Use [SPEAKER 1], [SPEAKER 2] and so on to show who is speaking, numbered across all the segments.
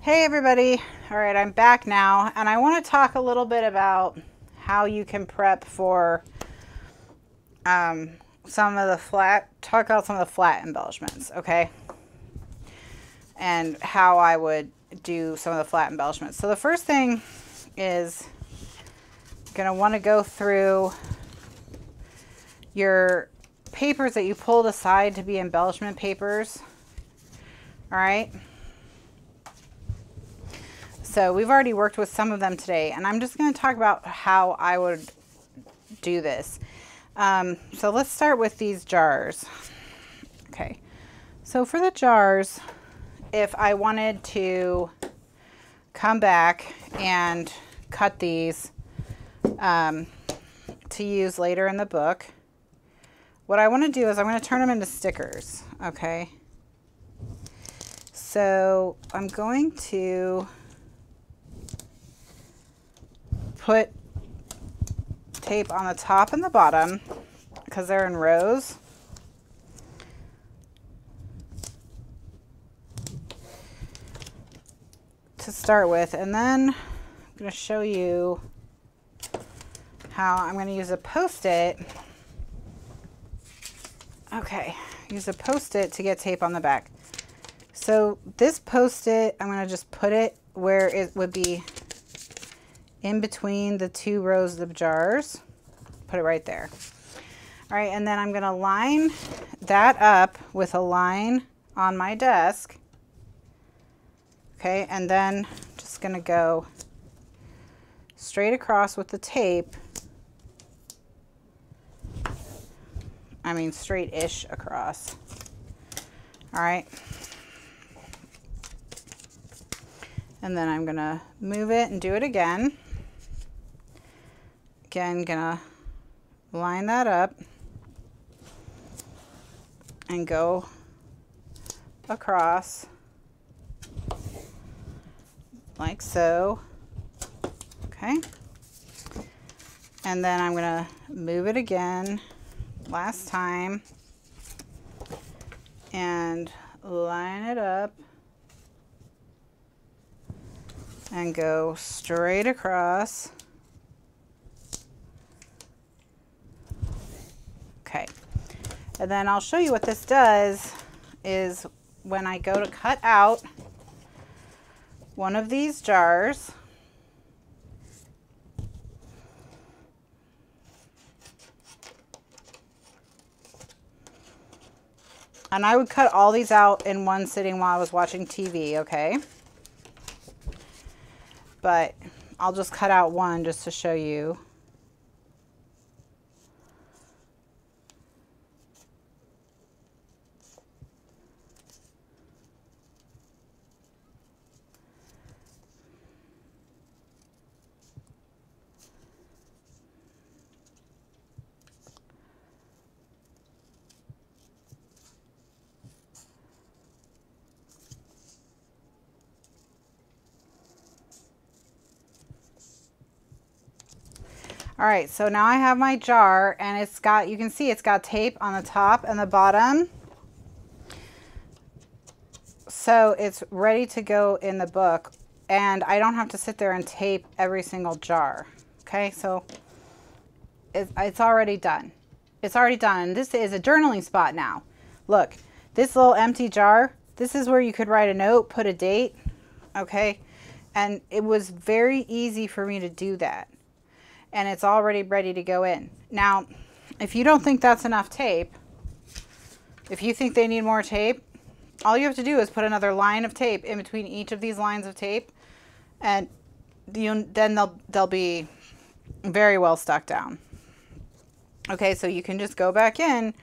[SPEAKER 1] Hey everybody. All right, I'm back now, and I want to talk a little bit about how you can prep for some of the flat embellishments, okay? And how I would do some of the flat embellishments. So the first thing is you're going to want to go through your papers that you pulled aside to be embellishment papers. All right. So we've already worked with some of them today, and I'm just going to talk about how I would do this. So let's start with these jars. Okay, so for the jars, if I wanted to come back and cut these to use later in the book, what I want to do is I'm going to turn them into stickers, okay? So I'm going to put tape on the top and the bottom because they're in rows. To start with, and then I'm going to show you how I'm going to use a Post-it. Okay, use a Post-it to get tape on the back. So this Post-it, I'm going to just put it where it would be in between the two rows of jars. Put it right there. All right, and then I'm going to line that up with a line on my desk. Okay, and then just going to go straight across with the tape. I mean, straight-ish across. All right. And then I'm going to move it and do it again. Again, gonna line that up and go across like so. Okay. And then I'm gonna move it again last time and line it up and go straight across. Okay, and then I'll show you what this does is when I go to cut out one of these jars, and I would cut all these out in one sitting while I was watching TV, okay? But I'll just cut out one just to show you. All right, so now I have my jar, and it's got, you can see it's got tape on the top and the bottom. So it's ready to go in the book, and I don't have to sit there and tape every single jar. Okay, so it's already done. It's already done. This is a journaling spot now. Look, this little empty jar, this is where you could write a note, put a date, okay? And it was very easy for me to do that. And it's already ready to go in. Now, if you don't think that's enough tape, if you think they need more tape, all you have to do is put another line of tape in between each of these lines of tape, and then they'll be very well stuck down. Okay, so you can just go back in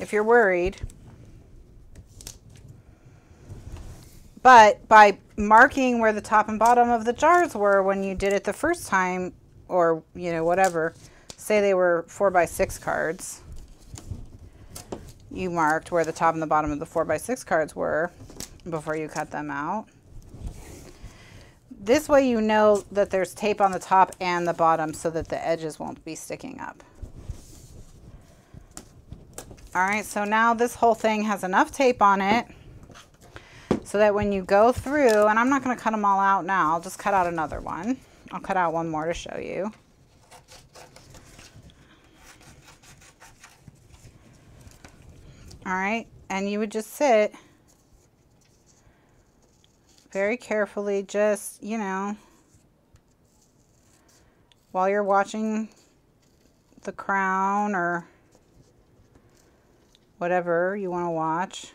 [SPEAKER 1] if you're worried. But by marking where the top and bottom of the jars were when you did it the first time, or, you know, whatever, say they were 4x6 cards, you marked where the top and the bottom of the 4x6 cards were before you cut them out. This way you know that there's tape on the top and the bottom so that the edges won't be sticking up. All right, so now this whole thing has enough tape on it so that when you go through, and I'm not going to cut them all out now, I'll just cut out another one. I'll cut out one more to show you. All right, and you would just sit very carefully, just, you know, while you're watching The Crown or whatever you want to watch.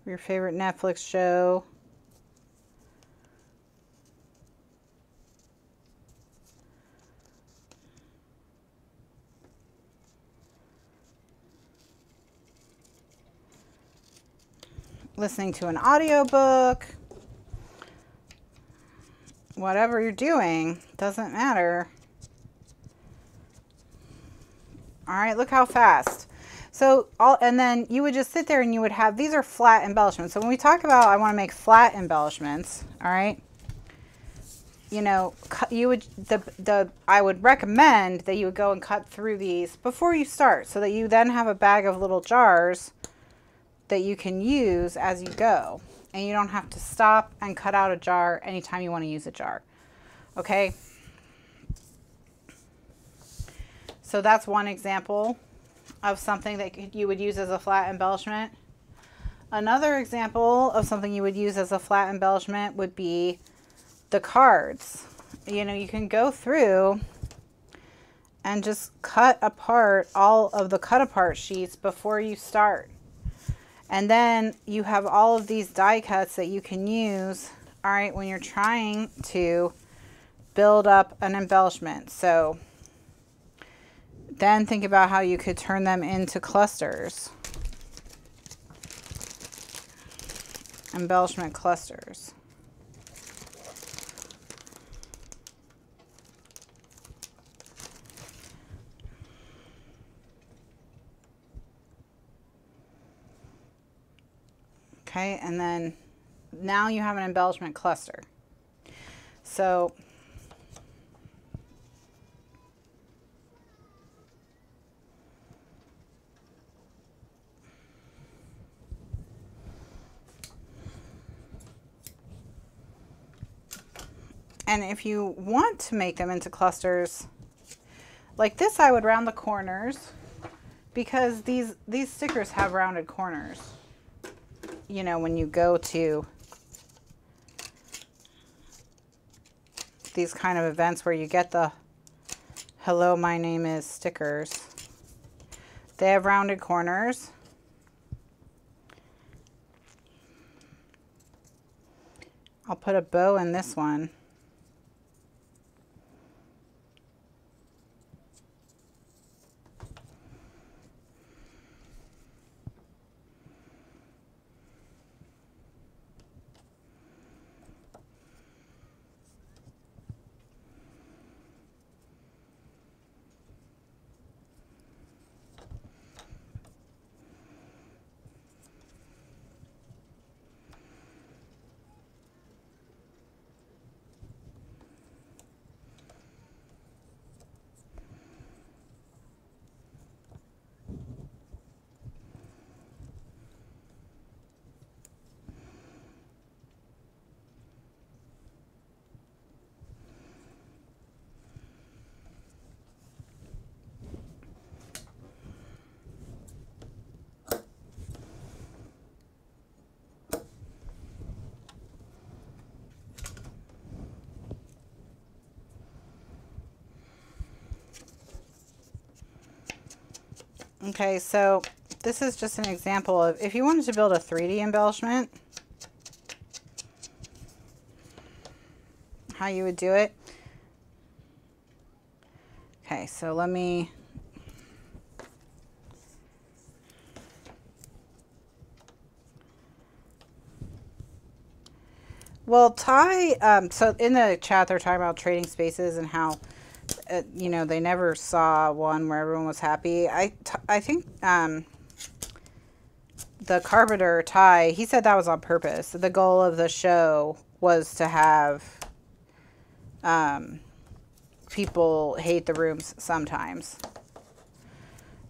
[SPEAKER 1] Your favorite Netflix show. Listening to an audiobook. Whatever you're doing, doesn't matter. All right, look how fast. So, and then you would just sit there and you would have, these are flat embellishments. So when we talk about, I want to make flat embellishments, all right, you know, you would, I would recommend that you would go and cut through these before you start, so that you then have a bag of little jars that you can use as you go. And you don't have to stop and cut out a jar anytime you want to use a jar. Okay? So that's one example of something that you would use as a flat embellishment. Another example of something you would use as a flat embellishment would be the cards. You know, you can go through and just cut apart all of the cut apart sheets before you start. And then you have all of these die cuts that you can use, all right, when you're trying to build up an embellishment. So then think about how you could turn them into clusters. Embellishment clusters. Okay, and then now you have an embellishment cluster. So and if you want to make them into clusters like this, I would round the corners, because these stickers have rounded corners. You know, when you go to these kind of events where you get the "Hello, my name is" stickers, they have rounded corners. I'll put a bow in this one. Okay, so this is just an example of if you wanted to build a 3D embellishment, how you would do it. Okay, so let me... Well, Ty, so in the chat they're talking about trading spaces and how, you know, they never saw one where everyone was happy. I think the carpenter, Ty, he said that was on purpose. The goal of the show was to have people hate the rooms sometimes.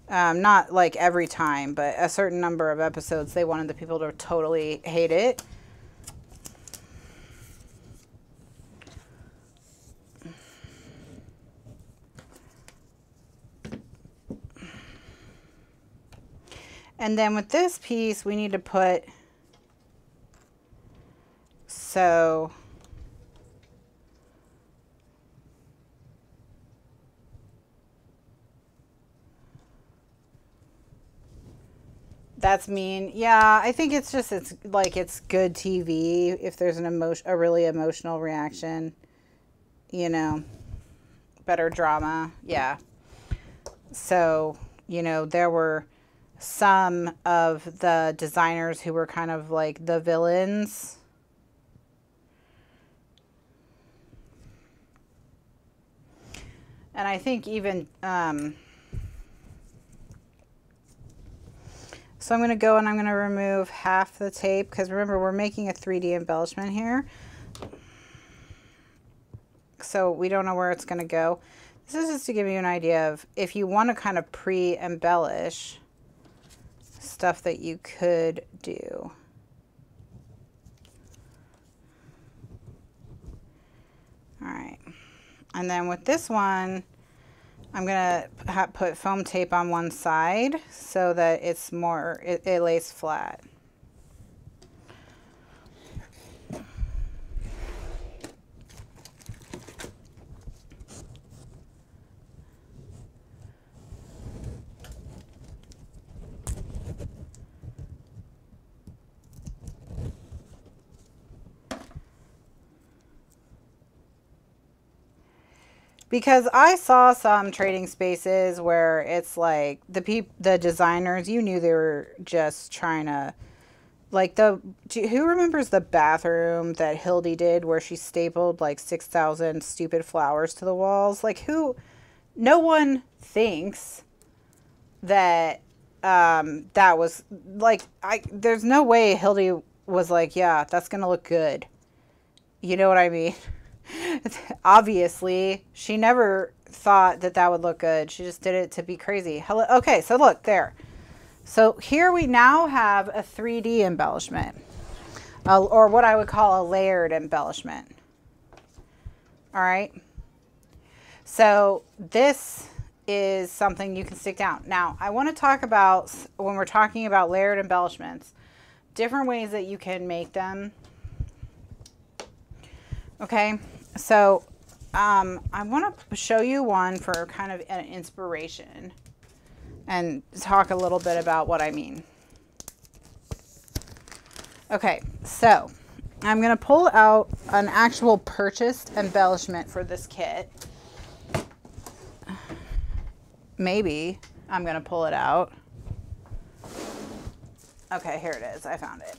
[SPEAKER 1] Not like every time, but a certain number of episodes, they wanted the people to totally hate it. And then with this piece, we need to put, so that's mean. Yeah, I think it's just, it's like, it's good TV if there's a really emotional reaction, you know, better drama. Yeah. So, you know, there were some of the designers who were kind of like the villains. And I think even, so I'm going to go and I'm going to remove half the tape, because remember, we're making a 3D embellishment here. So we don't know where it's going to go. This is just to give you an idea of if you want to kind of pre-embellish stuff that you could do. All right. And then with this one, I'm going to put foam tape on one side so that it's more, it lays flat. Because I saw some trading spaces where it's like the designers, you knew they were just trying to, like who remembers the bathroom that Hildy did where she stapled like 6,000 stupid flowers to the walls? Like no one thinks that that was like, there's no way Hildy was like, yeah, that's going to look good. You know what I mean? Obviously, she never thought that that would look good. She just did it to be crazy. Hello. Okay, so look there. So here we now have a 3D embellishment, or what I would call a layered embellishment. All right. So this is something you can stick down. Now, I want to talk about, when we're talking about layered embellishments, different ways that you can make them. Okay, so I want to show you one for kind of an inspiration and talk a little bit about what I mean. Okay, so I'm going to pull out an actual purchased embellishment for this kit. Maybe I'm going to pull it out. Okay, here it is. I found it.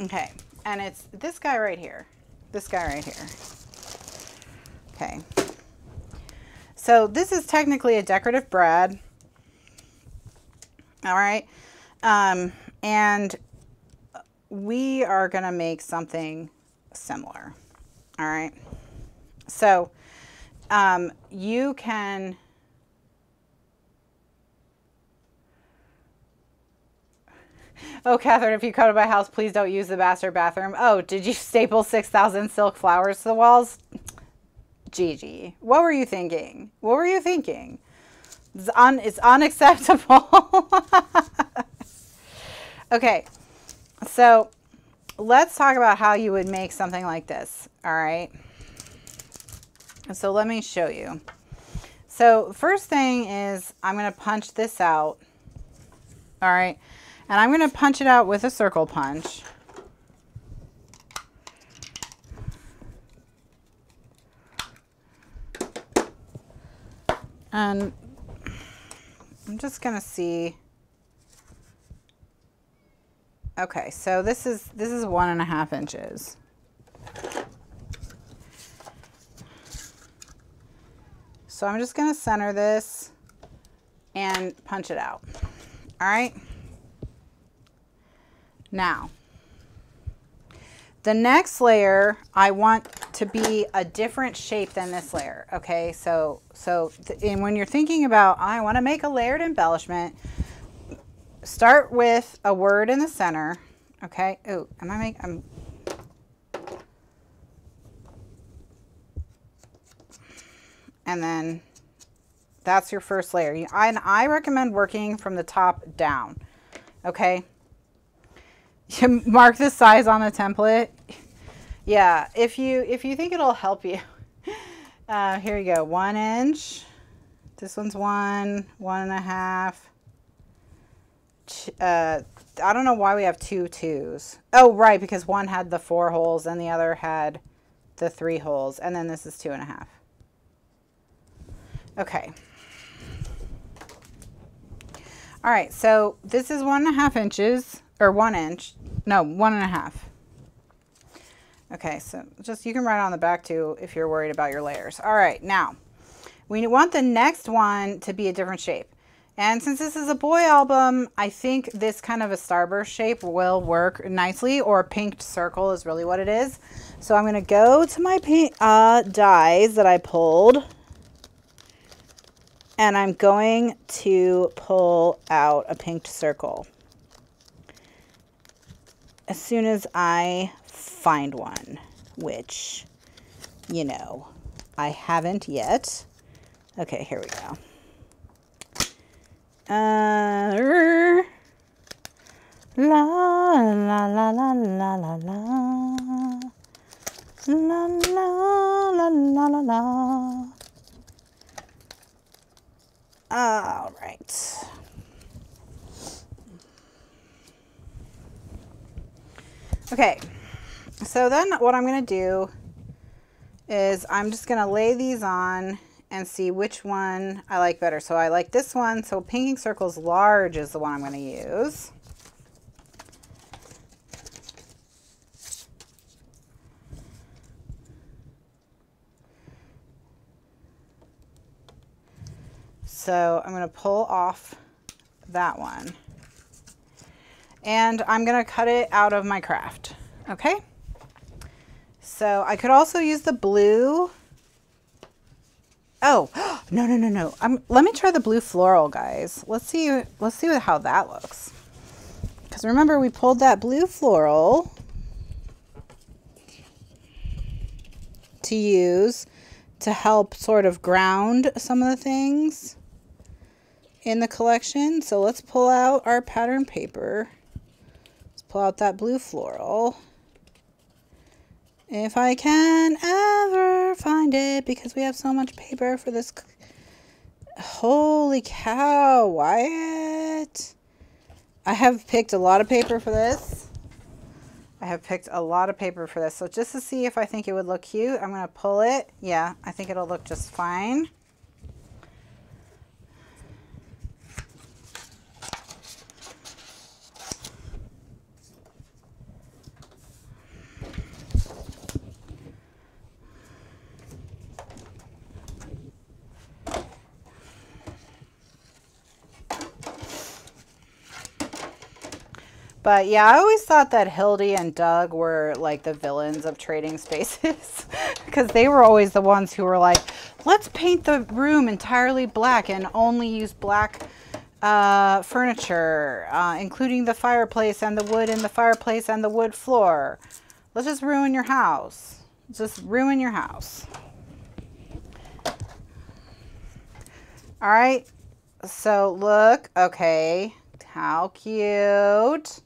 [SPEAKER 1] Okay, and it's this guy right here. This guy right here. Okay. So this is technically a decorative brad. All right. And we are going to make something similar. All right. So, you can, oh, Kathryn, if you come to my house, please don't use the master bathroom. Oh, did you staple 6,000 silk flowers to the walls? Gigi, what were you thinking? What were you thinking? It's unacceptable. Okay, so let's talk about how you would make something like this. All right. So let me show you. So first thing is I'm going to punch this out. All right. And I'm going to punch it out with a circle punch. And I'm just going to see. Okay. So this is 1.5 inches. So I'm just going to center this and punch it out. All right. Now, the next layer, I want to be a different shape than this layer. Okay, and when you're thinking about, I want to make a layered embellishment, start with a word in the center. Okay. Oh, and then that's your first layer. And I recommend working from the top down. Okay. You mark the size on the template. Yeah, if you think it'll help you. Here you go. 1 inch. This one's 1.5. I don't know why we have 2 2s. Oh, right, because one had the 4 holes and the other had the 3 holes, and then this is 2.5. Okay. All right, so this is 1.5 inches, or 1 inch. No, 1.5. Okay, so just, you can write on the back too if you're worried about your layers. All right, now we want the next one to be a different shape. And since this is a boy album, I think this kind of a starburst shape will work nicely, or a pinked circle is really what it is. So I'm going to go to my paint dies that I pulled, and I'm going to pull out a pinked circle as soon as I find one, which, you know, I haven't yet. Okay, here we go. La la la la la la la la la la la la. All right. Okay, so then what I'm going to do is I'm just going to lay these on and see which one I like better. So I like this one. So pinking circles large is the one I'm going to use. So I'm going to pull off that one. And I'm going to cut it out of my craft. Okay. So I could also use the blue. Oh, no. Let me try the blue floral, guys. Let's see how that looks. Because remember, we pulled that blue floral to use to help sort of ground some of the things in the collection. So let's pull out our pattern paper. Let's pull out that blue floral. If I can ever find it, because we have so much paper for this. Holy cow, Wyatt. I have picked a lot of paper for this. So just to see if I think it would look cute, I'm going to pull it. Yeah, I think it'll look just fine. But yeah, I always thought that Hildy and Doug were like the villains of Trading Spaces because they were always the ones who were like, let's paint the room entirely black and only use black furniture, including the fireplace and the wood in the fireplace and the wood floor. Let's just ruin your house. Just ruin your house. All right. So look, okay, how cute.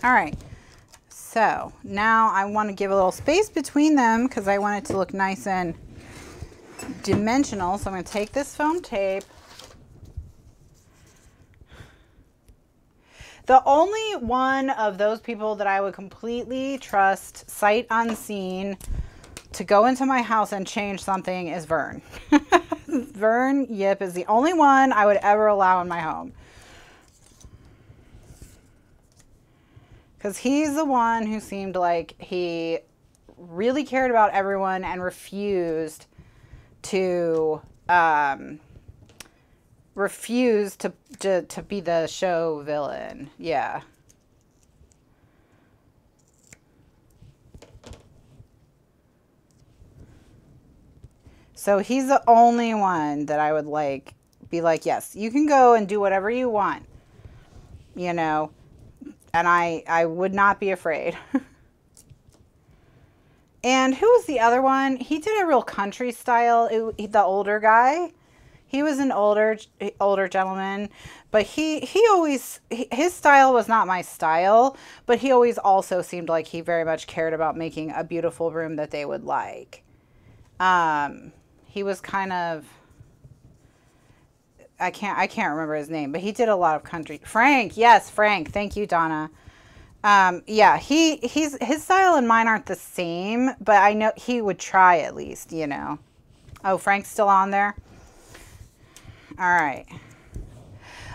[SPEAKER 1] All right, so now I want to give a little space between them because I want it to look nice and dimensional. So I'm going to take this foam tape. The only one of those people that I would completely trust sight unseen to go into my house and change something is Vern. Vern Yip is the only one I would ever allow in my home. Because he's the one who seemed like he really cared about everyone and refused to be the show villain. Yeah. So he's the only one that I would like be like, yes, you can go and do whatever you want, you know, and I would not be afraid. And who was the other one? He did a real country style. The older guy. He was an older gentleman, but his style was not my style, but he always also seemed like he very much cared about making a beautiful room that they would like. He was kind of, I can't remember his name, but he did a lot of country. Frank, yes, Frank. Thank you, Donna. Yeah, his style and mine aren't the same, but I know he would try at least, you know. Oh, Frank's still on there? All right.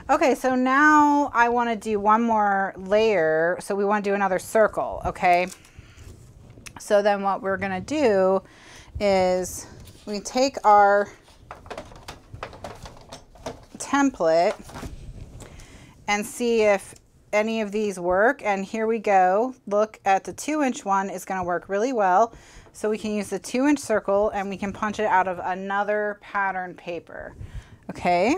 [SPEAKER 1] Okay, so now I want to do one more layer. So we want to do another circle, okay? So then what we're going to do is we take our template and see if any of these work. And here we go. Look at the 2-inch one is going to work really well. So we can use the 2-inch circle and we can punch it out of another pattern paper. Okay.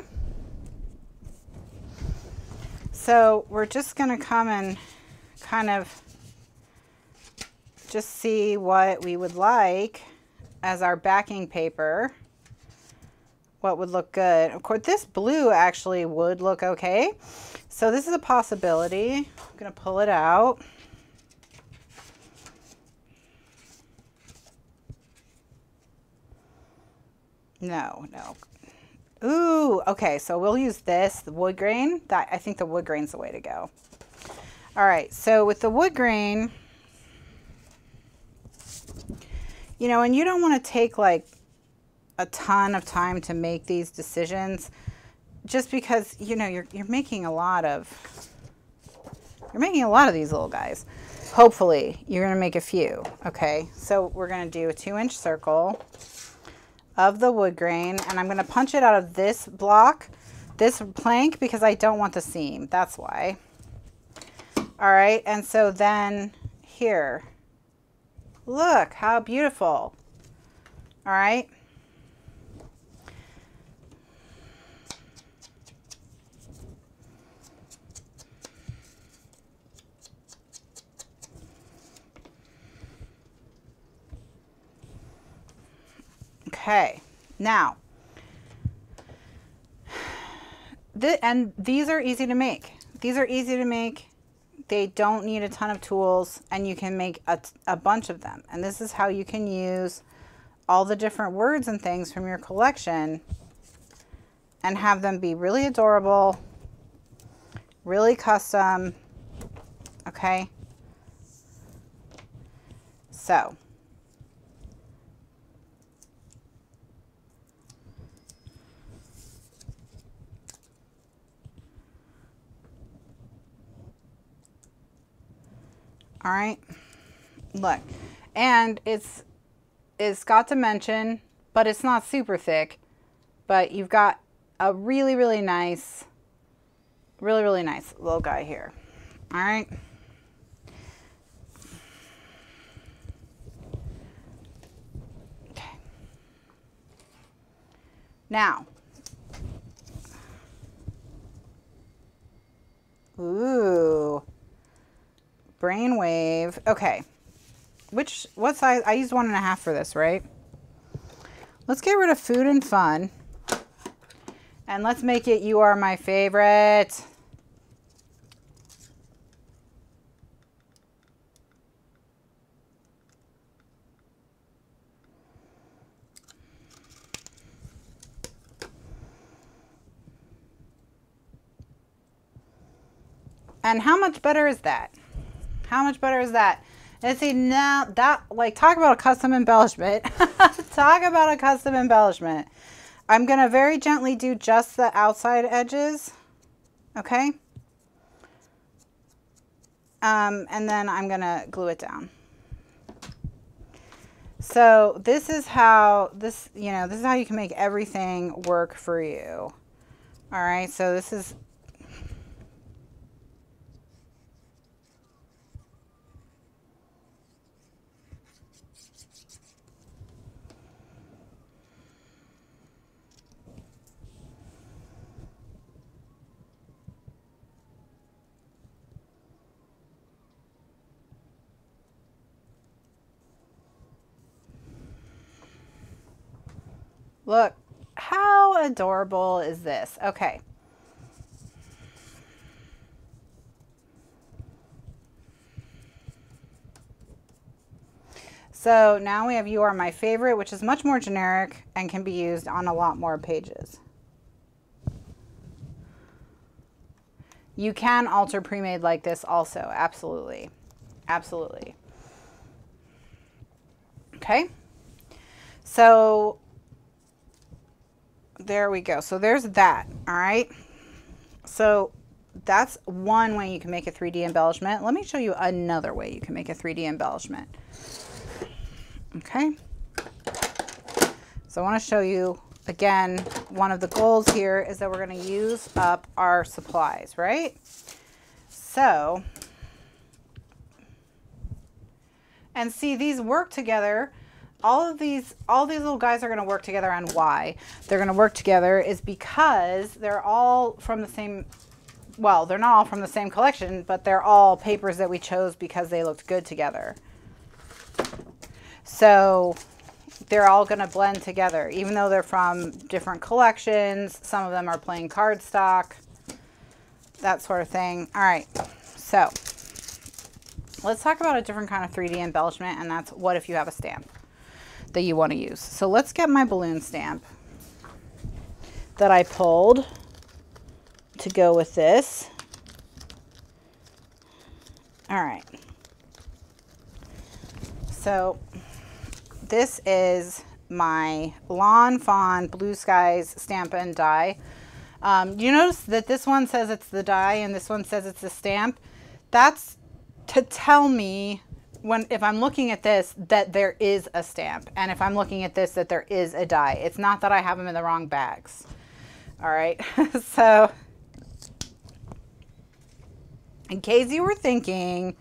[SPEAKER 1] So we're just going to come and kind of just see what we would like as our backing paper. What would look good. Of course, this blue actually would look okay. So this is a possibility. I'm going to pull it out. No. Ooh, okay, so we'll use this, the wood grain. I think the wood grain's the way to go. All right, so with the wood grain, you know, and you don't want to take like a ton of time to make these decisions, just because, you know, you're making a lot of these little guys. Hopefully, you're going to make a few, okay? So we're going to do a 2-inch circle of the wood grain, and I'm going to punch it out of this block, this plank, because I don't want the seam. That's why. All right, and so then here, look how beautiful. All right. Okay, now, and these are easy to make. These are easy to make. They don't need a ton of tools, and you can make a bunch of them. And this is how you can use all the different words and things from your collection and have them be really adorable, really custom, okay? So, all right, look, and it's got dimension, but it's not super thick, but you've got a really, really nice little guy here. All right. Okay. Now, ooh. Brainwave. Okay. What size? I used 1.5 for this, right? Let's get rid of food and fun. And let's make it You Are My Favorite. And how much better is that? How much better is that? And see, now that, like, talk about a custom embellishment. Talk about a custom embellishment. I'm going to very gently do just the outside edges. Okay. And then I'm going to glue it down. So this is how this is how you can make everything work for you. All right. So this is, look, how adorable is this? Okay. So now we have You Are My Favorite, which is much more generic and can be used on a lot more pages. You can alter pre-made like this also. Absolutely. Absolutely. Okay. So there we go. So there's that. All right. So that's one way you can make a 3D embellishment. Let me show you another way you can make a 3D embellishment. Okay. So I want to show you again, one of the goals here is that we're going to use up our supplies, right? So, and see, these work together. All these little guys are going to work together, and why they're going to work together is because they're all from the same, well, they're not all from the same collection, but they're all papers that we chose because they looked good together. So they're all going to blend together, even though they're from different collections. Some of them are plain cardstock, that sort of thing. All right, so let's talk about a different kind of 3D embellishment, and that's what if you have a stamp that you want to use. So let's get my balloon stamp that I pulled to go with this. All right. So this is my Lawn Fawn Blue Skies stamp and die. You notice that this one says it's the die and this one says it's the stamp. That's to tell me if I'm looking at this that there is a stamp, and if I'm looking at this that there is a die. It's not that I have them in the wrong bags. All right. So in case you were thinking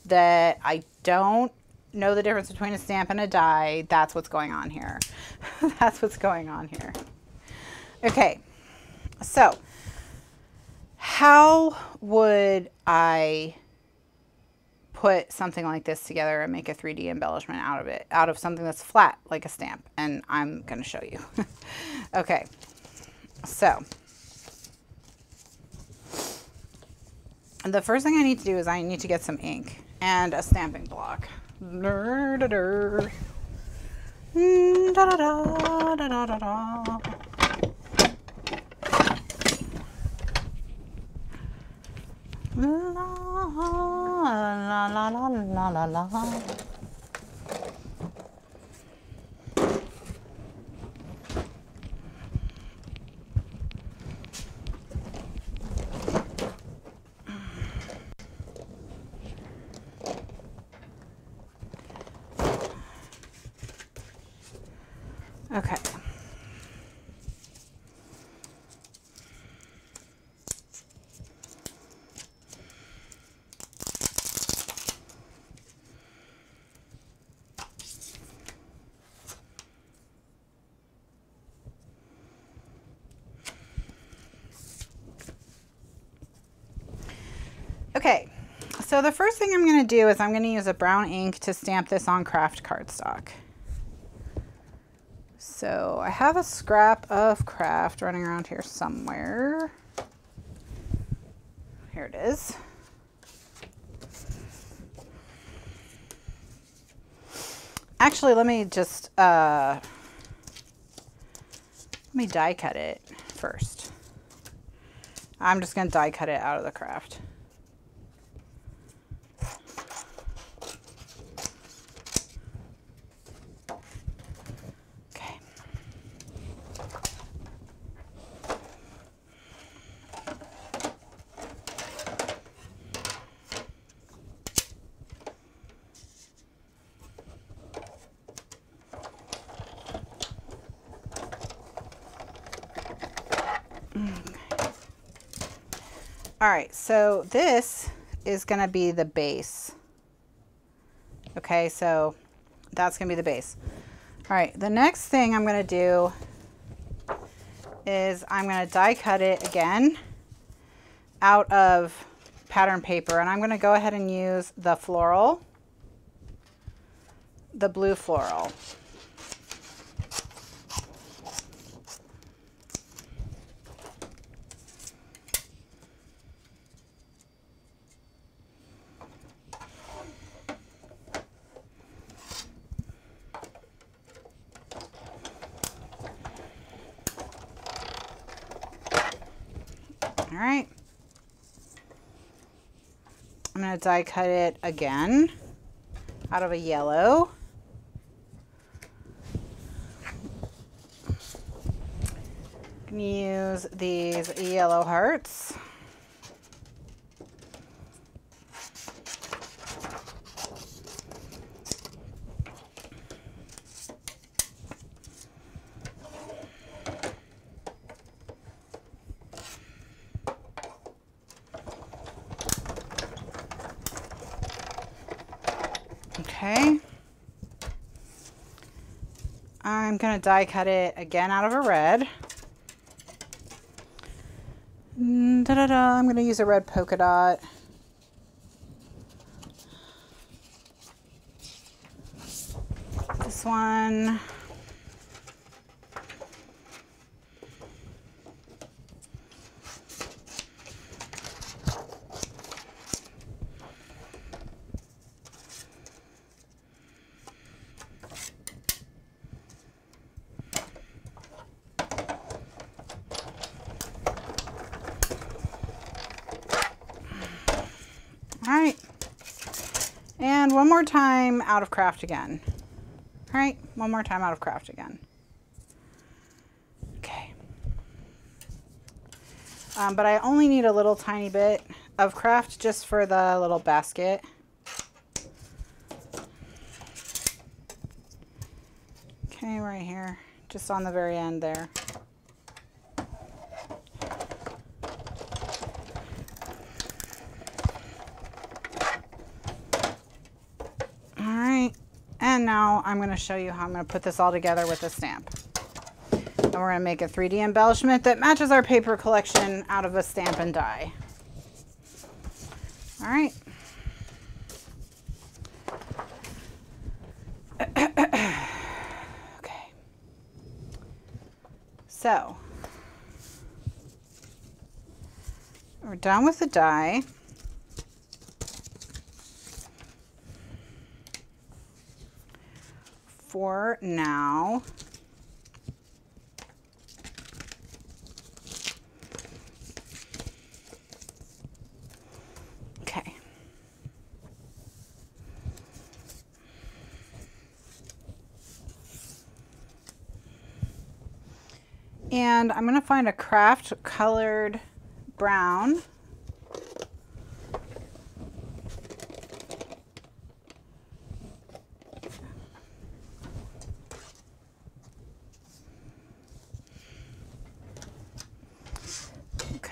[SPEAKER 1] that I don't know the difference between a stamp and a die, that's what's going on here. That's what's going on here. Okay, so how would I put something like this together and make a 3D embellishment out of it, out of something that's flat like a stamp? And I'm going to show you. Okay, so the first thing I need to do is I need to get some ink and a stamping block. Let Okay. Okay, so the first thing I'm going to do is I'm going to use a brown ink to stamp this on craft cardstock. So I have a scrap of craft running around here somewhere. Here it is. Actually, let me just, let me die cut it first. I'm just going to die cut it out of the craft. All right, so this is going to be the base. Okay, so that's going to be the base. All right, the next thing I'm going to do is I'm going to die cut it again out of pattern paper, and I'm going to go ahead and use the floral, the blue floral. All right, I'm going to die cut it again out of a yellow. I'm going to use these yellow hearts. Okay, I'm going to die cut it again out of a red. I'm going to use a red polka dot. This one. All right, and one more time out of craft again. All right, one more time out of craft again. Okay. But I only need a little tiny bit of craft just for the little basket. Okay, right here, just on the very end there. And now I'm going to show you how I'm going to put this all together with a stamp. And we're going to make a 3D embellishment that matches our paper collection out of a stamp and die. All right. Okay. So we're done with the die. For now. Okay. And I'm going to find a craft colored brown.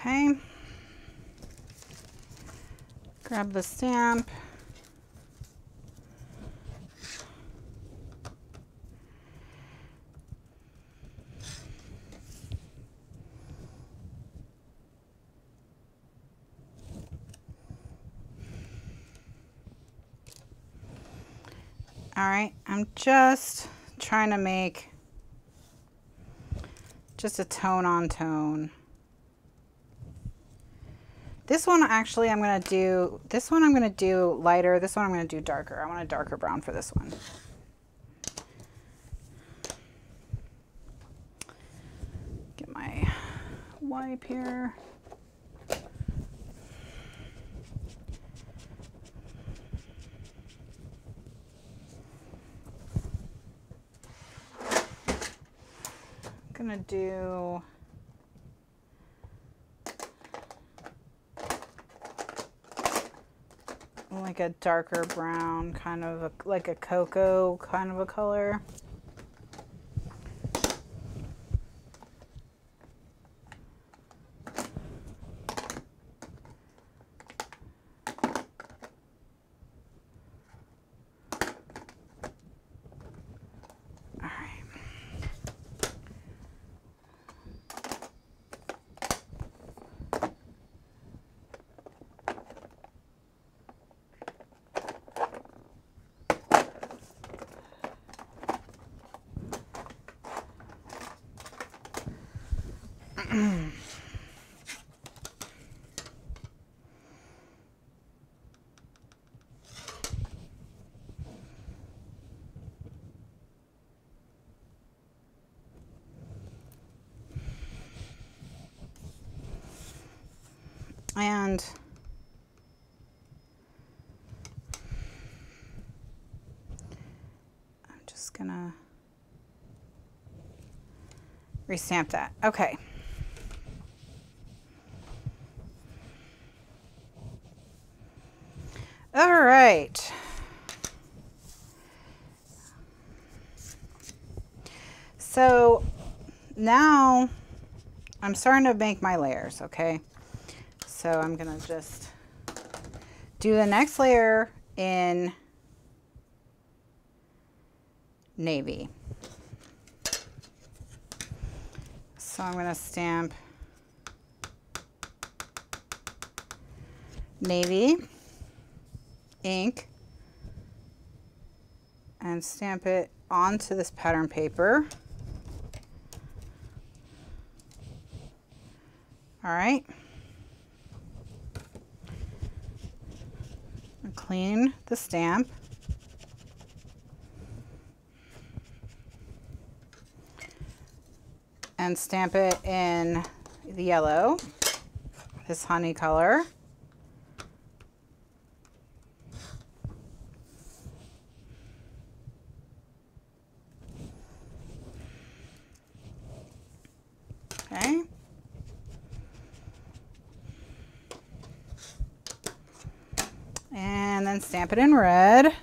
[SPEAKER 1] Okay, grab the stamp. All right, I'm just trying to make just a tone on tone. This one actually I'm going to do, this one I'm going to do lighter, this one I'm going to do darker. I want a darker brown for this one. Get my wipe here. I'm going to do like a darker brown, kind of like a cocoa kind of a color. And I'm just gonna restamp that. Okay. All right. So now I'm starting to make my layers, okay? So I'm gonna just do the next layer in navy. So I'm gonna stamp navy ink and stamp it onto this pattern paper. All right. Clean the stamp. And stamp it in the yellow, this honey color. Okay. And then stamp it in red.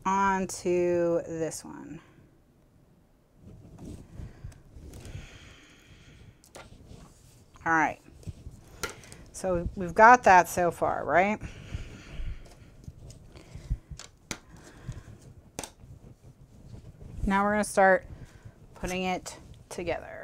[SPEAKER 1] Onto this one. All right. So we've got that so far, right? Now we're going to start putting it together.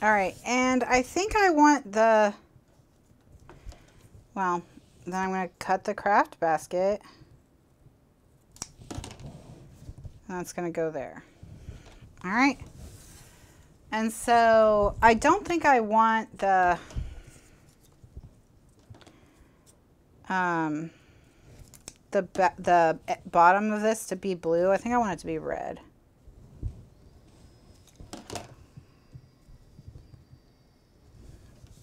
[SPEAKER 1] All right, and I think I want the, well, then I'm going to cut the craft basket. And that's going to go there. All right. And so I don't think I want the bottom of this to be blue. I think I want it to be red.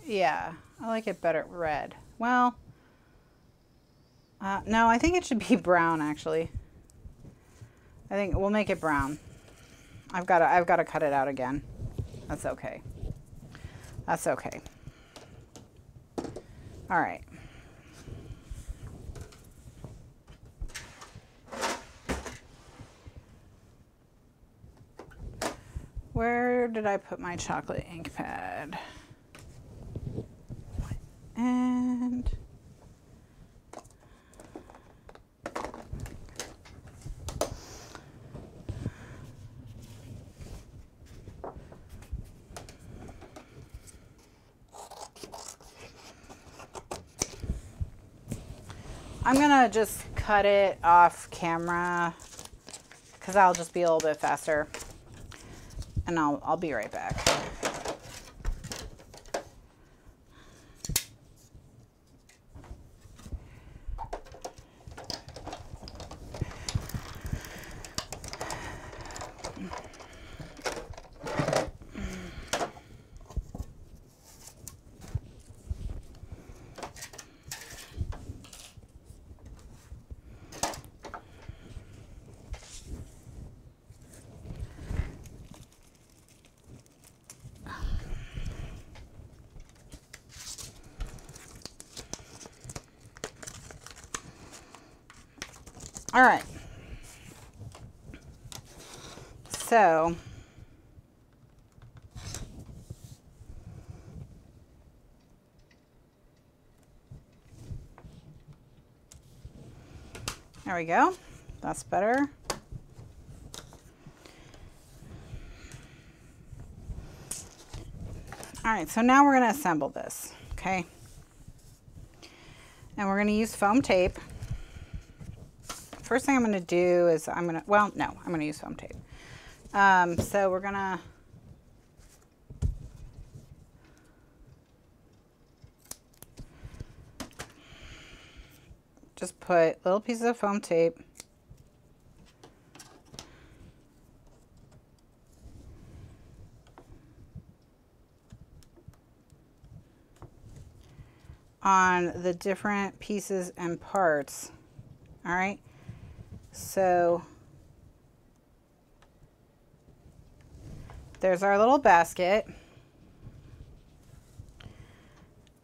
[SPEAKER 1] Yeah, I like it better red. Well, no, I think it should be brown actually. I think we'll make it brown. I've got to cut it out again. That's okay. That's okay. All right. Where did I put my chocolate ink pad? And I'm gonna just cut it off camera because I'll just be a little bit faster, and I'll be right back. All right, so there we go. That's better. All right, so now we're going to assemble this, okay? And we're going to use foam tape. First thing I'm going to do is I'm going to use foam tape. So we're going to just put little pieces of foam tape on the different pieces and parts. All right. So there's our little basket.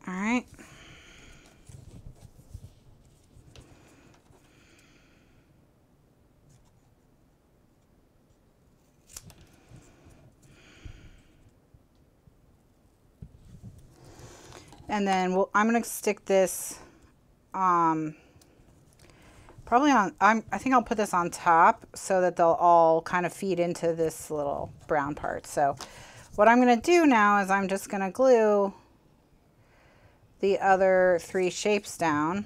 [SPEAKER 1] All right. And then I'm going to stick this probably on, I think I'll put this on top so that they'll all kind of feed into this little brown part. So what I'm going to do now is I'm just going to glue the other 3 shapes down.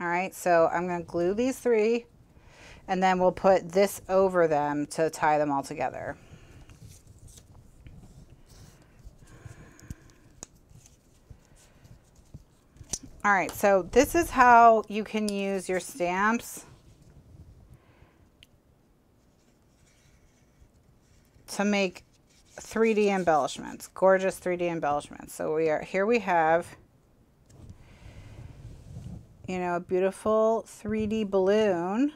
[SPEAKER 1] All right, so I'm going to glue these 3, and then we'll put this over them to tie them all together. All right, so this is how you can use your stamps to make 3D embellishments, gorgeous 3D embellishments. So here we have, you know, a beautiful 3D balloon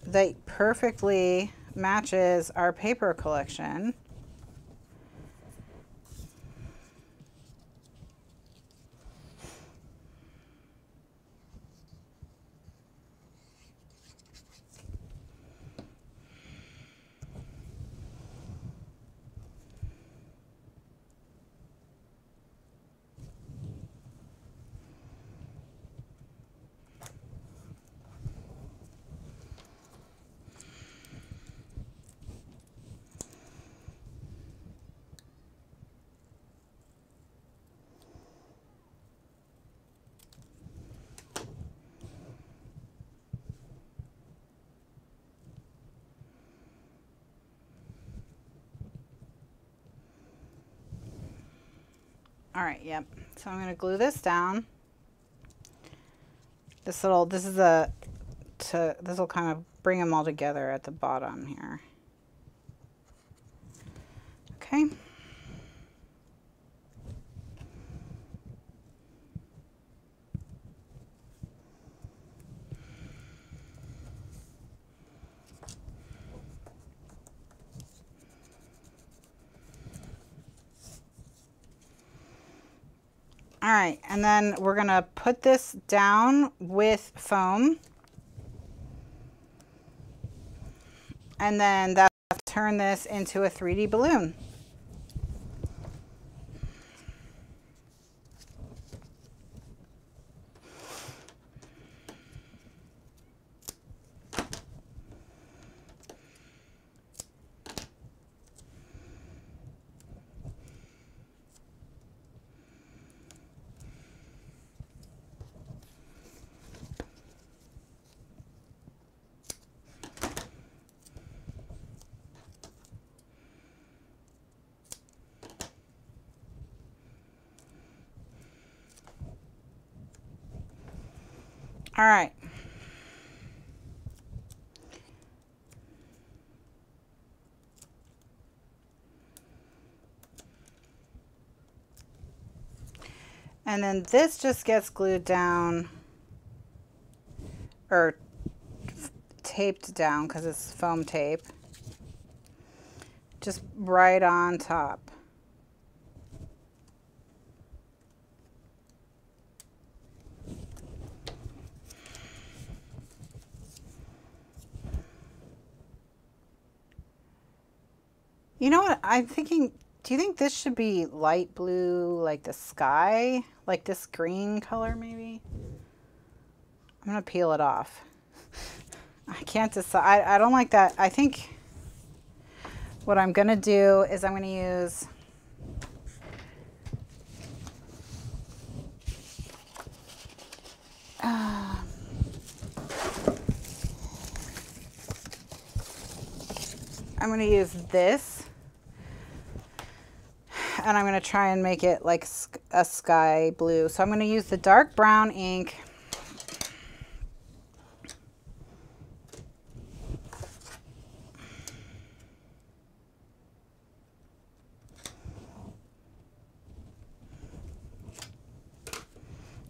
[SPEAKER 1] that perfectly matches our paper collection. All right, yep. So I'm going to glue this down. This will kind of bring them all together at the bottom here. Okay. All right, and then we're gonna put this down with foam, and then turn this into a 3D balloon. All right. And then this just gets glued down, or taped down because it's foam tape, just right on top. You know what I'm thinking? Do you think this should be light blue, like the sky? Like this green color, maybe? I'm going to peel it off. I can't decide. I don't like that. I think what I'm going to do is I'm going to use... I'm going to use this, and I'm going to try and make it like a sky blue. So I'm going to use the dark brown ink.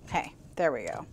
[SPEAKER 1] Okay, there we go.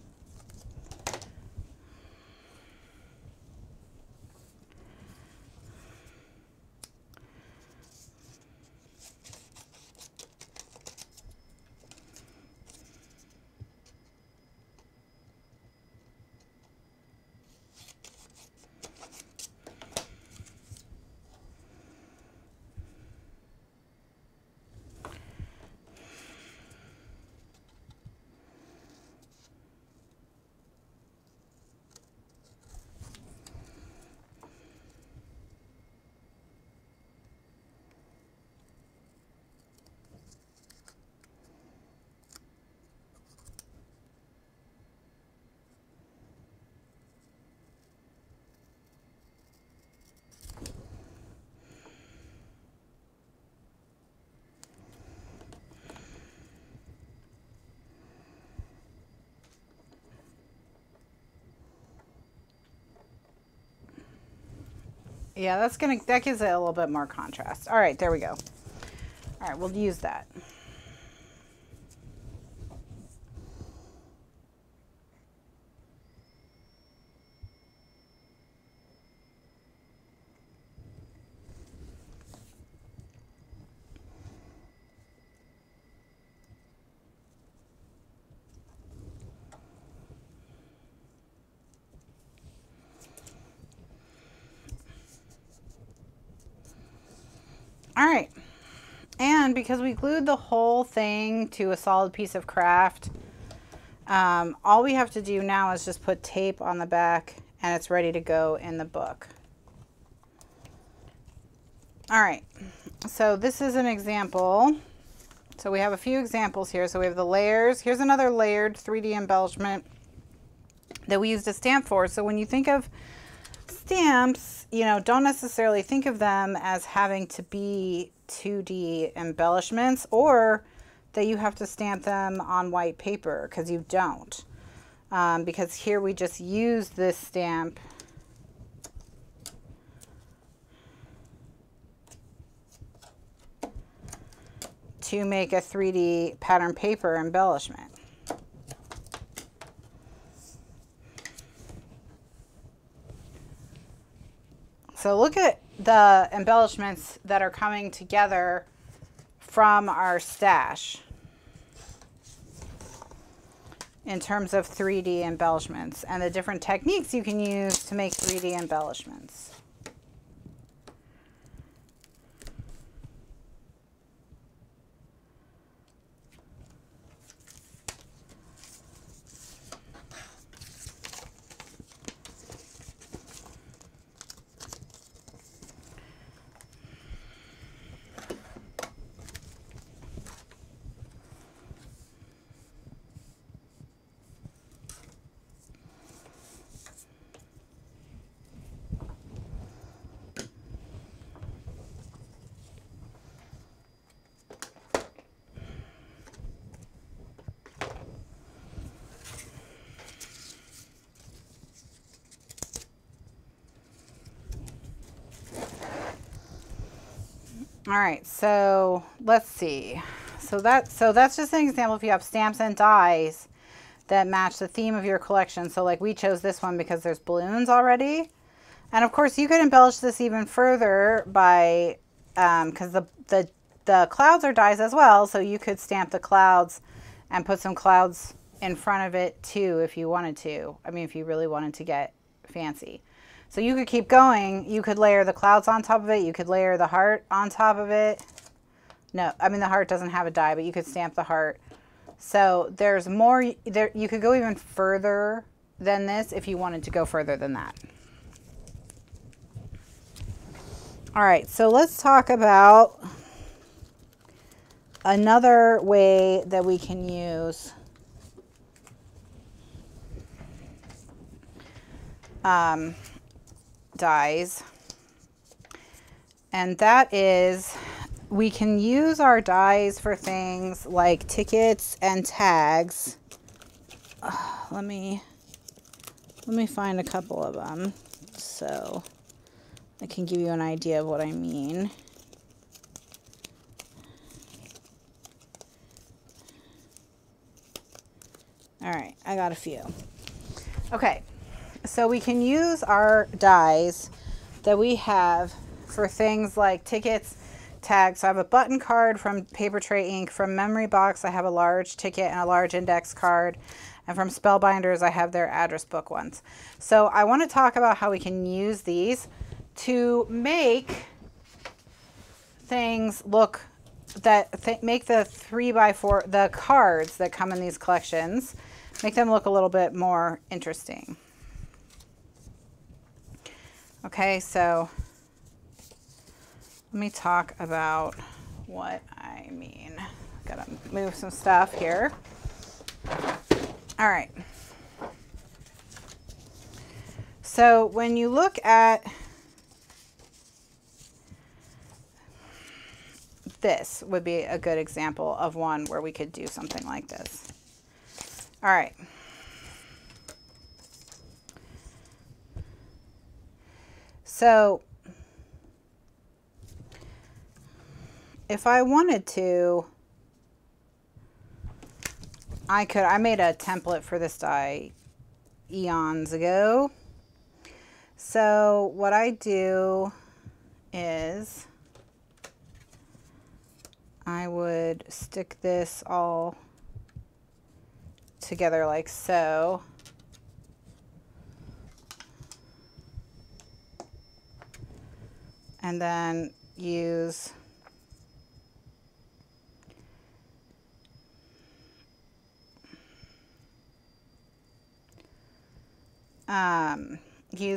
[SPEAKER 1] Yeah, that gives it a little bit more contrast. All right, there we go. All right, we'll use that. All right, and because we glued the whole thing to a solid piece of craft, all we have to do now is just put tape on the back and it's ready to go in the book. All right, so this is an example. So we have a few examples here. So we have the layers. Here's another layered 3D embellishment that we used a stamp for. So when you think of stamps, you know, don't necessarily think of them as having to be 2D embellishments or that you have to stamp them on white paper, because you don't. Because here we just use this stamp to make a 3D pattern paper embellishment. So look at the embellishments that are coming together from our stash in terms of 3D embellishments and the different techniques you can use to make 3D embellishments. All right, so let's see. So that's just an example if you have stamps and dies that match the theme of your collection. So like we chose this one because there's balloons already. And of course you could embellish this even further by, because the clouds are dies as well. So you could stamp the clouds and put some clouds in front of it too if you wanted to. I mean, if you really wanted to get fancy. So you could keep going. You could layer the clouds on top of it. You could layer the heart on top of it. No, I mean the heart doesn't have a die, but you could stamp the heart. So there's more there. You could go even further than this if you wanted to go further than that. All right, so let's talk about another way that we can use dies, and that is we can use our dies for things like tickets and tags. Let me find a couple of them so I can give you an idea of what I mean. All right, I got a few. Okay, so we can use our dies that we have for things like tickets, tags. So I have a button card from Paper Tray Ink. From Memory Box, I have a large ticket and a large index card. And from Spellbinders, I have their address book ones. So I want to talk about how we can use these to make things look make the 3x4, the cards that come in these collections, make them look a little bit more interesting. Okay, so let me talk about what I mean. Gotta move some stuff here. All right. So when you look at this, would be a good example of one where we could do something like this. All right. So if I wanted to, I made a template for this die eons ago. So what I do is I would stick this all together like so. And then use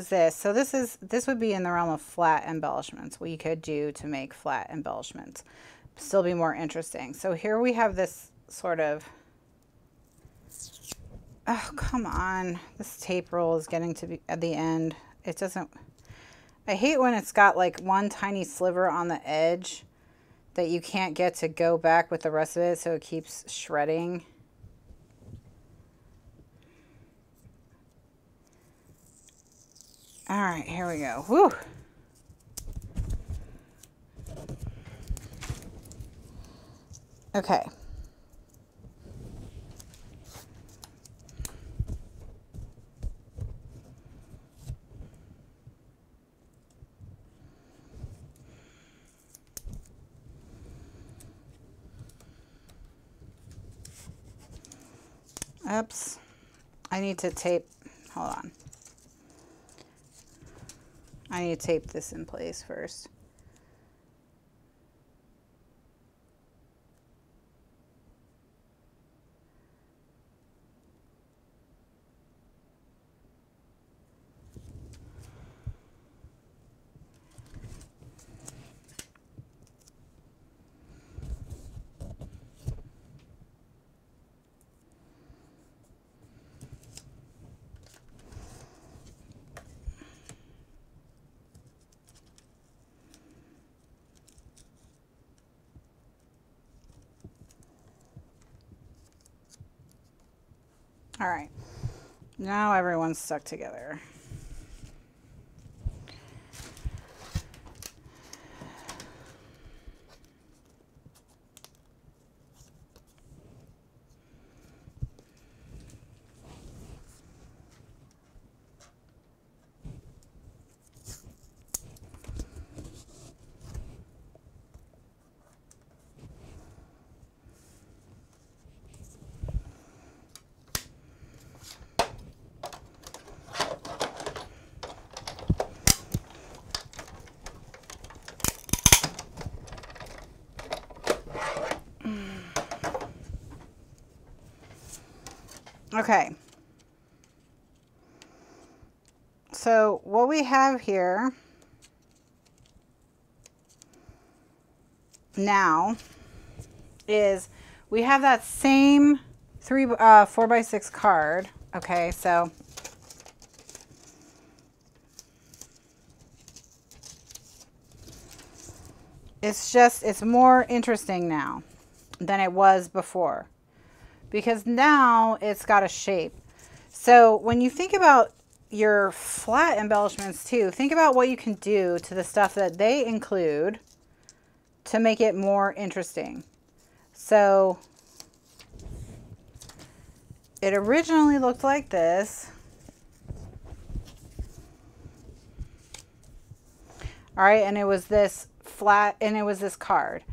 [SPEAKER 1] this. So this would be in the realm of flat embellishments, what you could do to make flat embellishments. Still be more interesting. So here we have this sort of, oh, come on. This tape roll is getting to be at the end. It doesn't, I hate when it's got like one tiny sliver on the edge that you can't get to go back with the rest of it, so it keeps shredding. All right, here we go. Whew. Okay. Oops. I need to tape, hold on. I need to tape this in place first. All right, now everyone's stuck together. Okay. So what we have here now is we have that same 4x6 card. Okay, so it's more interesting now than it was before, because now it's got a shape. So when you think about your flat embellishments too, think about what you can do to the stuff that they include to make it more interesting. So it originally looked like this. All right, and it was this flat, and it was this card.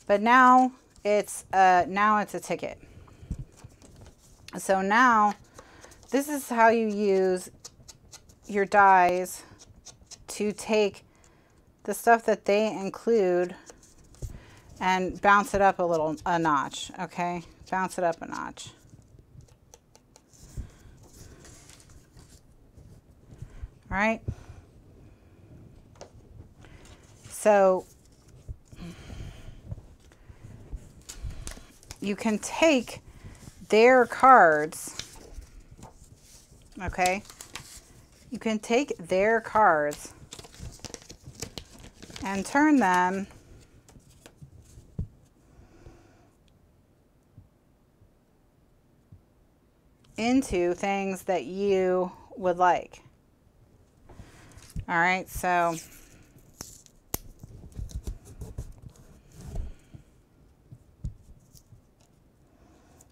[SPEAKER 1] But now it's a ticket. So now this is how you use your dies to take the stuff that they include and bounce it up a notch. Okay, bounce it up a notch. All right. So you can take their cards, okay? You can take their cards and turn them into things that you would like. All right, so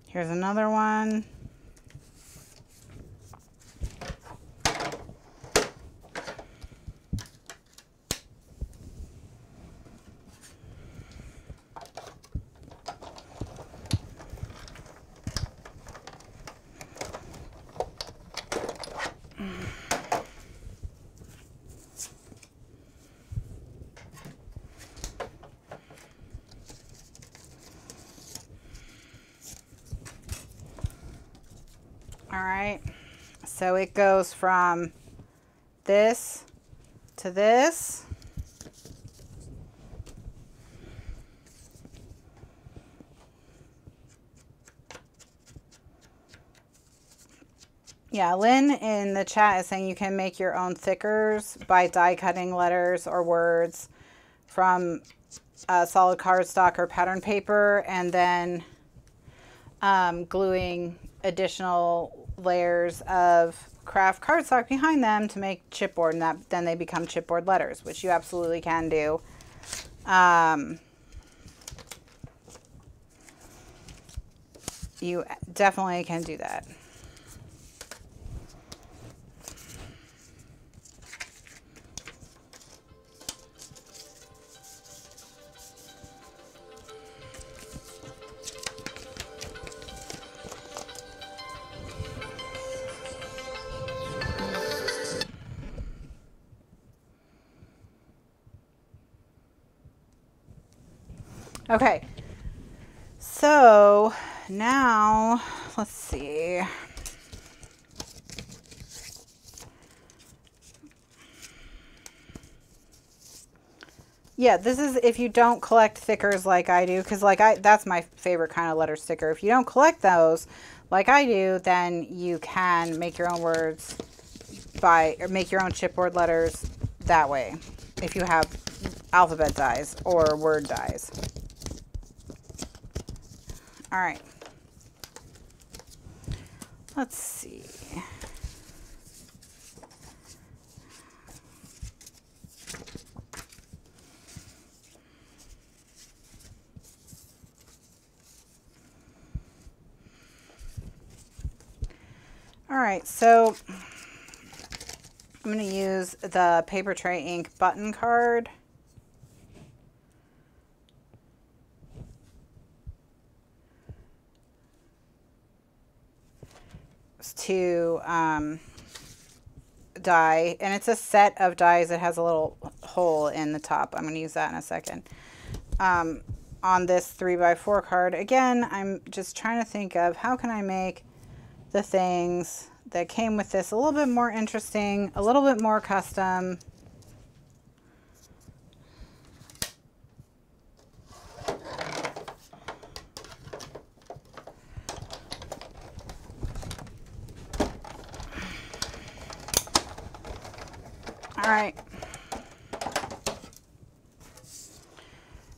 [SPEAKER 1] here's another one. All right, so it goes from this to this. Yeah, Lynn in the chat is saying you can make your own thickers by die cutting letters or words from solid cardstock or pattern paper, and then gluing additional layers of craft cardstock behind them to make chipboard, and then they become chipboard letters, which you absolutely can do. You definitely can do that. Okay, so now let's see. Yeah, this is if you don't collect thickers like I do, because that's my favorite kind of letter sticker. If you don't collect those like I do, then you can make your own words or make your own chipboard letters that way if you have alphabet dies or word dies. All right, let's see. All right, so I'm going to use the Paper Tray Ink button card. To die, and it's a set of dies that has a little hole in the top. I'm going to use that in a second. On this 3x4 card, again, I'm just trying to think of how can I make the things that came with this a little bit more interesting, a little bit more custom. All right.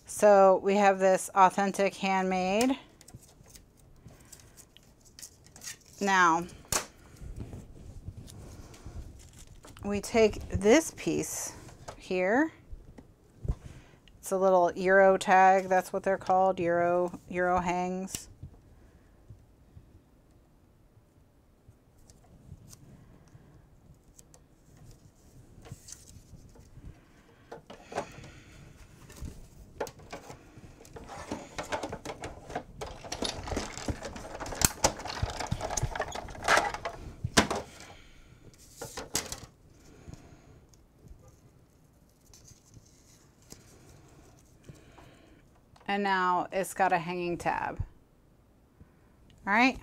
[SPEAKER 1] So we have this authentic handmade. Now, we take this piece here. It's a little Euro tag. That's what they're called, Euro hangs. And now it's got a hanging tab. All right.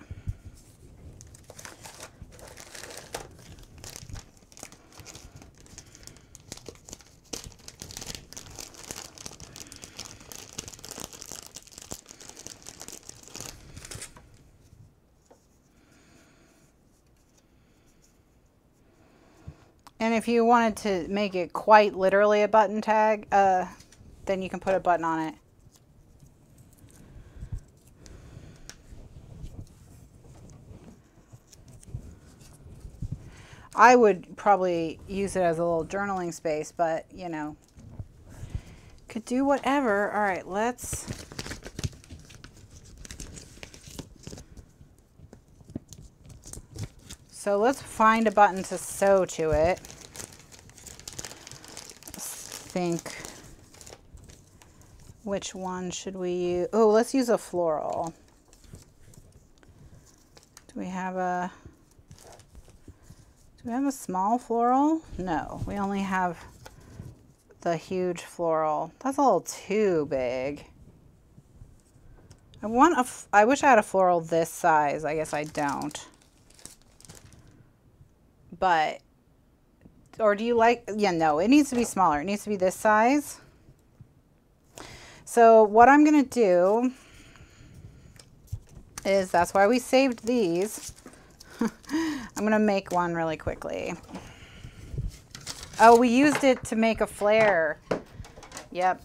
[SPEAKER 1] And if you wanted to make it quite literally a button tag, then you can put a button on it. I would probably use it as a little journaling space, but you know, could do whatever. All right, let's find a button to sew to it. Let's think, which one should we use? Oh, let's use a floral. Do we have a small floral? No, we only have the huge floral. That's a little too big. I wish I had a floral this size. I guess I don't. But, or do you like, yeah, no, it needs to be smaller. It needs to be this size. So what I'm going to do is, that's why we saved these. I'm going to make one really quickly. Oh, we used it to make a flare. Yep.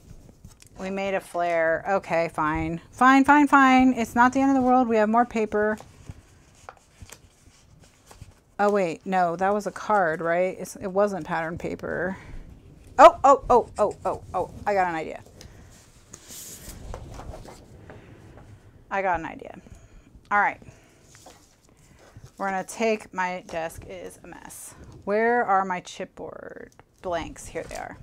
[SPEAKER 1] We made a flare. Okay, fine. Fine, fine, fine. It's not the end of the world. We have more paper. Oh, wait. No, that was a card, right? It wasn't pattern paper. Oh. I got an idea. All right. We're going to take, my desk is a mess. Where are my chipboard blanks? Here they are.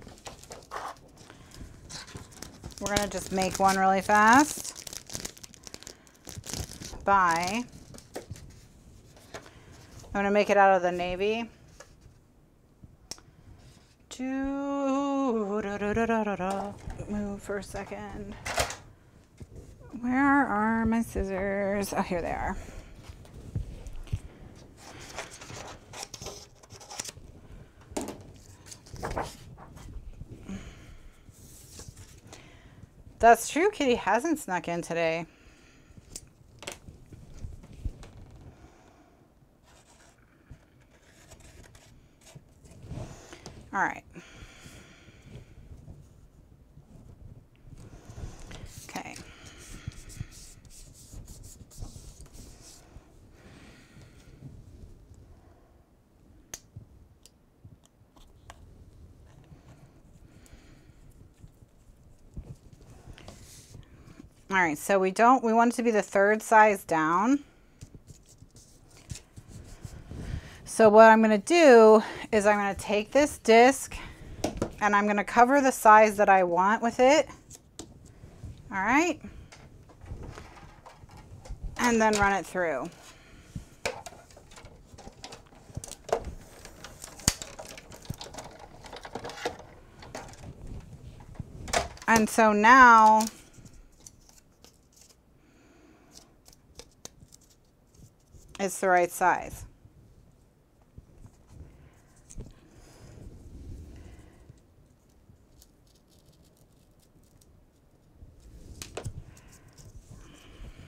[SPEAKER 1] We're going to just make one really fast. I'm going to make it out of the navy. Move for a second. Where are my scissors? Oh, here they are. That's true, Kitty hasn't snuck in today. All right. Okay. All right, so we want it to be the third size down. So what I'm going to do is I'm going to take this disc and I'm going to cover the size that I want with it. All right. And then run it through. And so now It's the right size.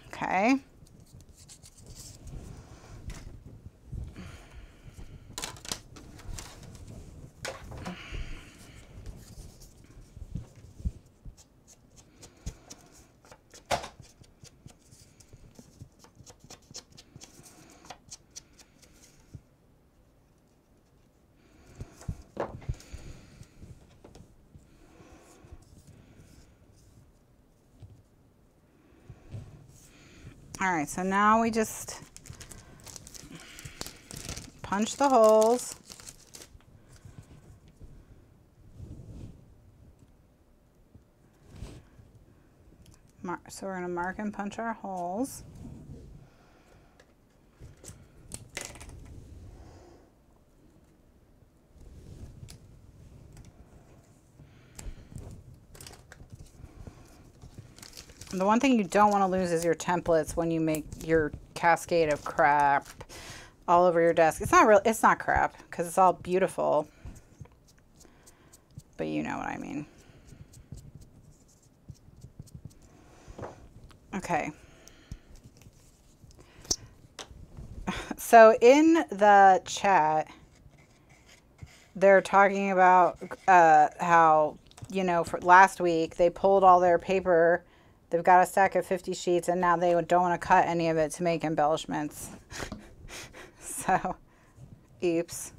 [SPEAKER 1] Okay. All right, so now we just punch the holes. So we're going to mark and punch our holes. The one thing you don't want to lose is your templates when you make your cascade of crap all over your desk. It's not real, it's not crap because it's all beautiful, but you know what I mean. Okay. So in the chat, they're talking about how, you know, for last week they pulled all their paper. They've got a stack of 50 sheets, and now they don't want to cut any of it to make embellishments. So, oops.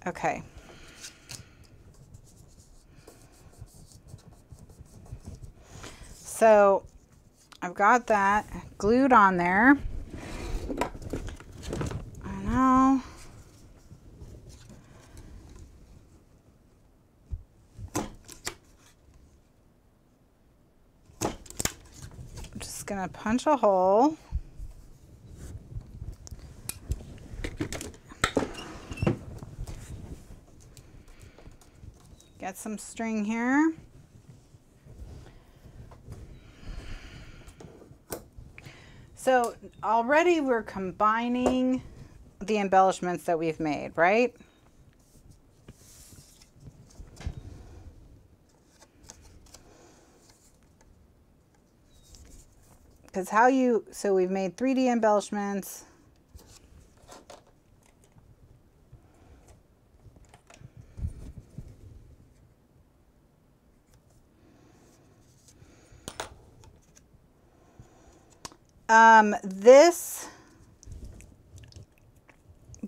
[SPEAKER 1] Okay. So, I've got that glued on there. I know. Gonna punch a hole. Get some string here. So already we're combining the embellishments that we've made, right? Because how you, so we've made 3D embellishments.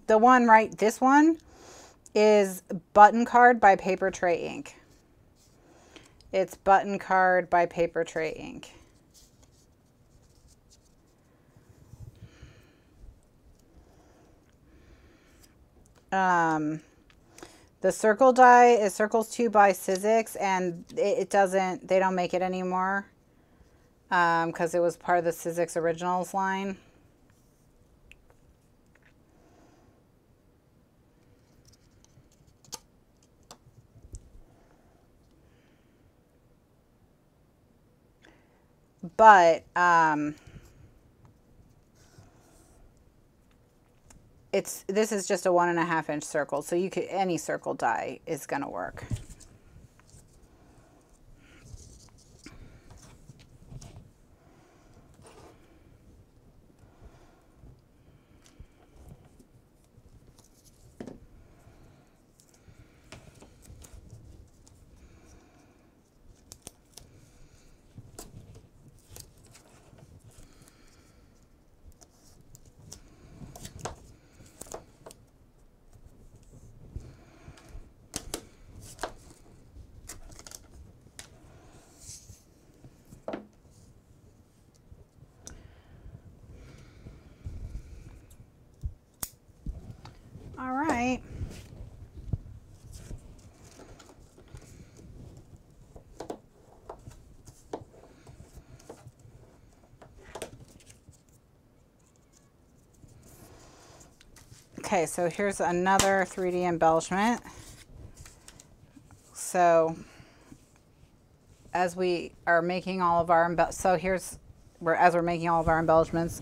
[SPEAKER 1] The one, right, this one is Button Card by Paper Tray Ink. It's Button Card by Paper Tray Ink. The circle die is Circles 2 by Sizzix, and it doesn't, they don't make it anymore because it was part of the Sizzix Originals line. But this is just a 1.5 inch circle, so you could, any circle die is gonna work. All right. Okay, so here's another 3D embellishment. So as we are making all of our, so here's where, as we're making all of our embellishments,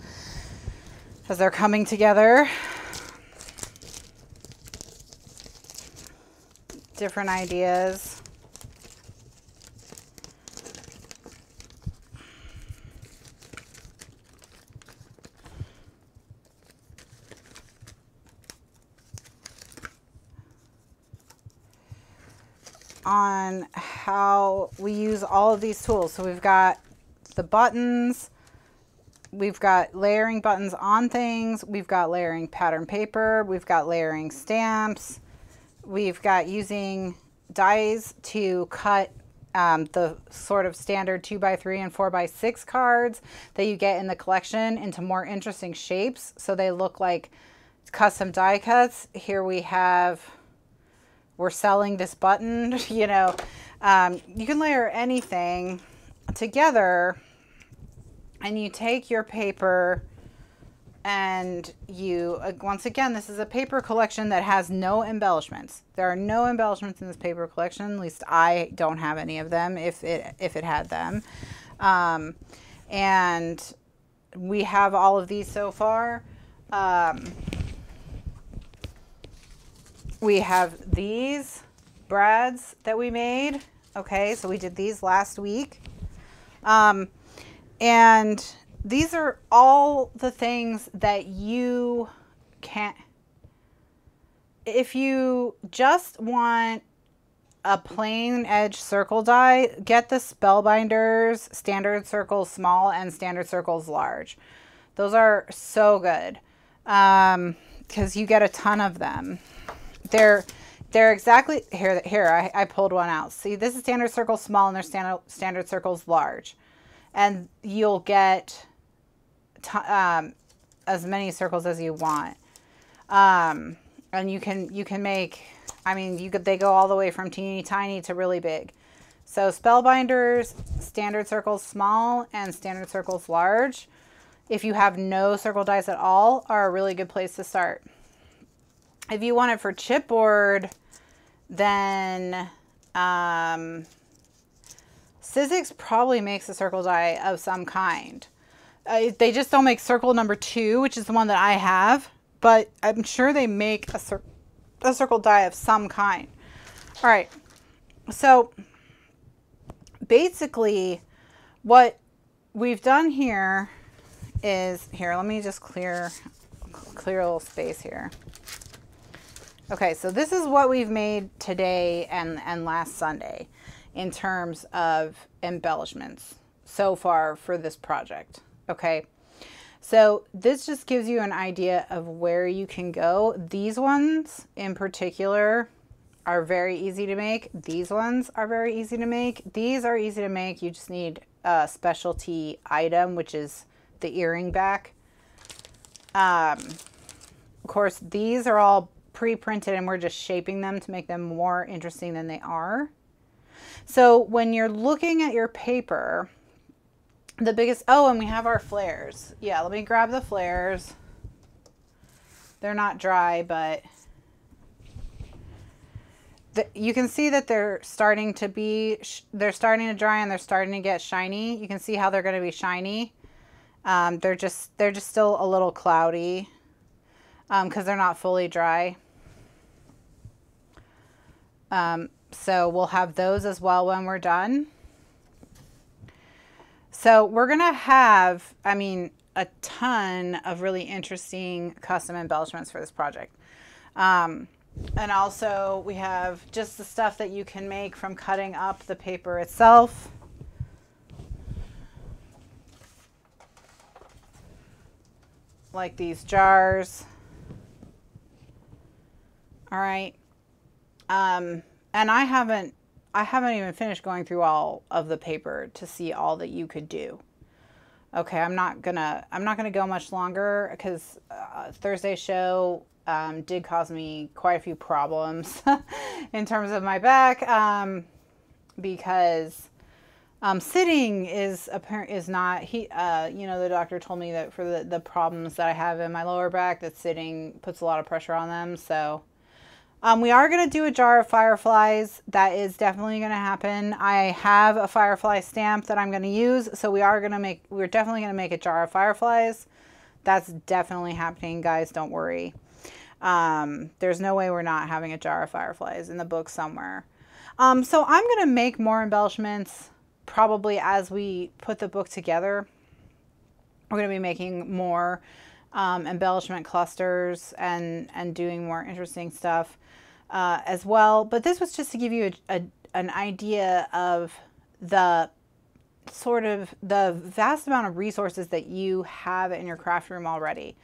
[SPEAKER 1] as they're coming together, different ideas. On how we use all of these tools. So we've got the buttons, we've got layering buttons on things, we've got layering pattern paper, we've got layering stamps, we've got using dies to cut the sort of standard 2x3 and 4x6 cards that you get in the collection into more interesting shapes so they look like custom die cuts. Here we have, we're selling this button, you know. You can layer anything together, and you take your paper and you, once again, this is a paper collection that has no embellishments. There are no embellishments in this paper collection. At least I don't have any of them if it had them. And we have all of these so far. We have these brads that we made. Okay, so we did these last week. And these are all the things that you can, if you just want a plain edge circle die, get the Spellbinders standard circles small and standard circles large. Those are so good because you get a ton of them. They're exactly here. I pulled one out. See, this is standard circle small and they're standard circles large, and you'll get as many circles as you want. And you can make, I mean, they go all the way from teeny tiny to really big. So Spellbinders, standard circles small and standard circles large, if you have no circle dies at all, are a really good place to start. If you want it for chipboard, then Sizzix probably makes a circle die of some kind. They just don't make circle number 2, which is the one that I have, but I'm sure they make a circle die of some kind. All right, so basically what we've done here is, here, let me just clear a little space here. Okay, so this is what we've made today and last Sunday in terms of embellishments so far for this project. Okay, so this just gives you an idea of where you can go. These ones in particular are very easy to make. These ones are very easy to make. These are easy to make. You just need a specialty item, which is the earring back. Of course, these are all pre-printed and we're just shaping them to make them more interesting than they are. So when you're looking at your paper, the biggest, oh, and we have our flares. Yeah, let me grab the flares. They're not dry, but you can see that they're starting to dry and they're starting to get shiny. You can see how they're going to be shiny. They're just still a little cloudy because they're not fully dry. So we'll have those as well when we're done. So we're going to have, I mean, a ton of really interesting custom embellishments for this project. And also we have just the stuff that you can make from cutting up the paper itself. Like these jars. All right. And I haven't even finished going through all of the paper to see all that you could do. Okay, I'm not gonna go much longer because Thursday's show did cause me quite a few problems in terms of my back because sitting is not, you know, the doctor told me that for the problems that I have in my lower back, that sitting puts a lot of pressure on them. So We are going to do a jar of fireflies. That is definitely going to happen. I have a firefly stamp that I'm going to use. So we're definitely going to make a jar of fireflies. That's definitely happening, guys. Don't worry. There's no way we're not having a jar of fireflies in the book somewhere. So I'm going to make more embellishments probably as we put the book together. We're going to be making more embellishment clusters and doing more interesting stuff as well. But this was just to give you an idea of the sort of the vast amount of resources that you have in your craft room already.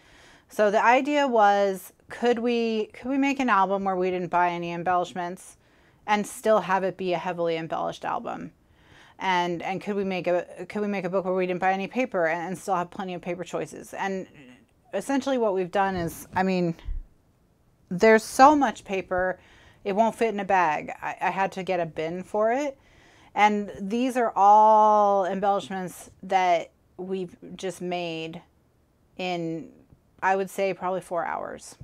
[SPEAKER 1] So the idea was, could we make an album where we didn't buy any embellishments and still have it be a heavily embellished album? And could we make a book where we didn't buy any paper and still have plenty of paper choices? And essentially what we've done is, I mean, there's so much paper, it won't fit in a bag. I had to get a bin for it. And these are all embellishments that we've just made in, I would say, probably 4 hours.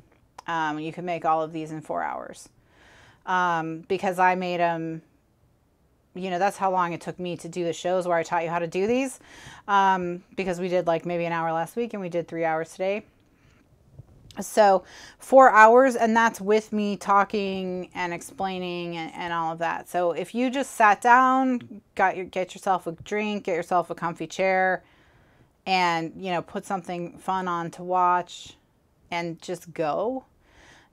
[SPEAKER 1] You can make all of these in 4 hours. Because I made them, you know, that's how long it took me to do the shows where I taught you how to do these. Because we did like maybe an hour last week and we did 3 hours today. So 4 hours, and that's with me talking and explaining and all of that. So if you just sat down, get yourself a drink, get yourself a comfy chair, and, you know, put something fun on to watch and just go,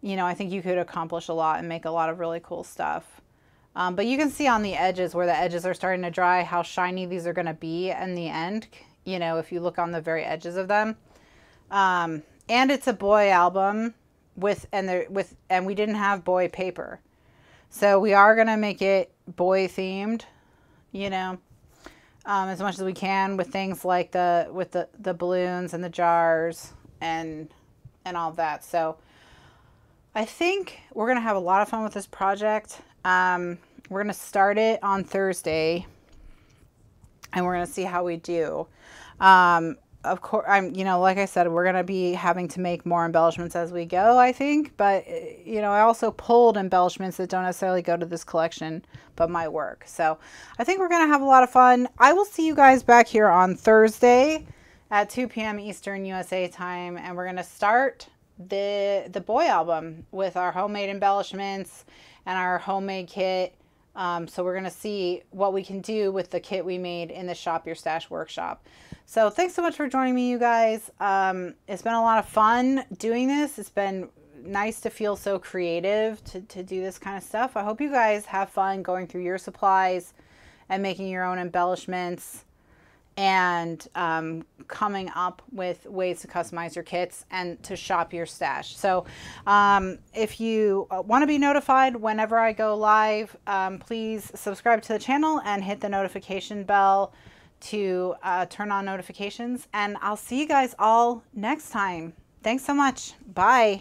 [SPEAKER 1] you know, I think you could accomplish a lot and make a lot of really cool stuff. But you can see on the edges, where the edges are starting to dry, how shiny these are going to be in the end, you know, if you look on the very edges of them. And it's a boy album and we didn't have boy paper. So we are going to make it boy themed, you know, as much as we can with things like the balloons and the jars and all of that. So I think we're going to have a lot of fun with this project. We're going to start it on Thursday and we're going to see how we do. Of course, you know, like I said, we're going to be having to make more embellishments as we go, I think. But, you know, I also pulled embellishments that don't necessarily go to this collection, but might work. So I think we're going to have a lot of fun. I will see you guys back here on Thursday at 2 p.m. Eastern USA time. And we're going to start the boy album with our homemade embellishments and our homemade kit. So we're going to see what we can do with the kit we made in the Shop Your Stash workshop. So thanks so much for joining me, you guys. It's been a lot of fun doing this. It's been nice to feel so creative to do this kind of stuff. I hope you guys have fun going through your supplies and making your own embellishments and coming up with ways to customize your kits and to shop your stash. So if you want to be notified whenever I go live, please subscribe to the channel and hit the notification bell to turn on notifications. And I'll see you guys all next time. Thanks so much. Bye.